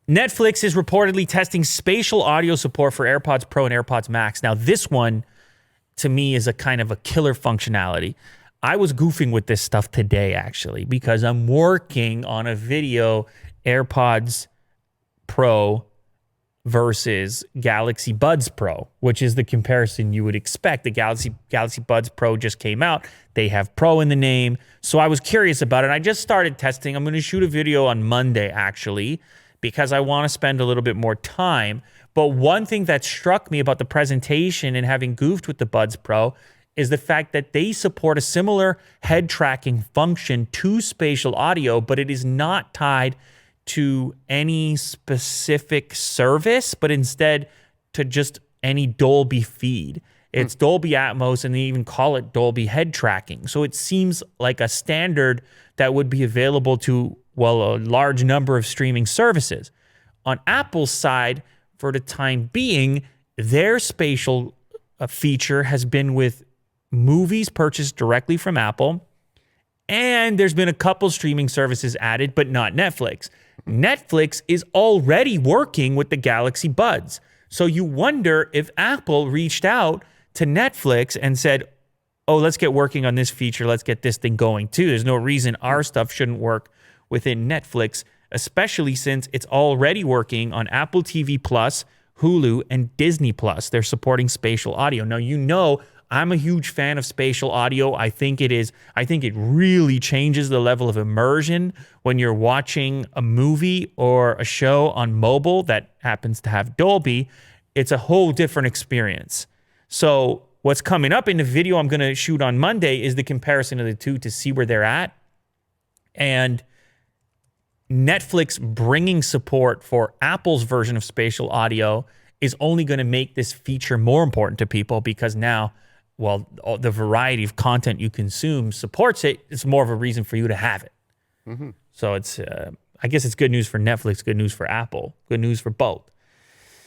Netflix is reportedly testing spatial audio support for AirPods Pro and AirPods Max. Now, this one, to me, is a kind of a killer functionality. I was goofing with this stuff today, actually, because I'm working on a video, AirPods Pro versus Galaxy Buds Pro, which is the comparison you would expect. The Galaxy Buds Pro just came out. They have Pro in the name. So I was curious about it. I just started testing. I'm going to shoot a video on Monday, actually, because I want to spend a little bit more time. But one thing that struck me about the presentation and having goofed with the Buds Pro is the fact that they support a similar head tracking function to spatial audio, but it is not tied to any specific service, but instead to just any Dolby feed. It's Dolby Atmos, and they even call it Dolby head tracking. So it seems like a standard that would be available to, well, a large number of streaming services. On Apple's side, for the time being, their spatial feature has been with movies purchased directly from Apple, and there's been a couple streaming services added, but not Netflix. Netflix is already working with the Galaxy Buds. So you wonder if Apple reached out to Netflix and said, oh, let's get working on this feature. Let's get this thing going too. There's no reason our stuff shouldn't work within Netflix, especially since it's already working on Apple TV Plus, Hulu, and Disney Plus. They're supporting spatial audio. Now, you know, I'm a huge fan of spatial audio. I think it really changes the level of immersion when you're watching a movie or a show on mobile that happens to have Dolby. It's a whole different experience. So what's coming up in the video I'm going to shoot on Monday is the comparison of the two to see where they're at. And Netflix bringing support for Apple's version of spatial audio is only going to make this feature more important to people, because now, well, the variety of content you consume supports it. It's more of a reason for you to have it. So it's, I guess it's good news for Netflix, good news for Apple, good news for both.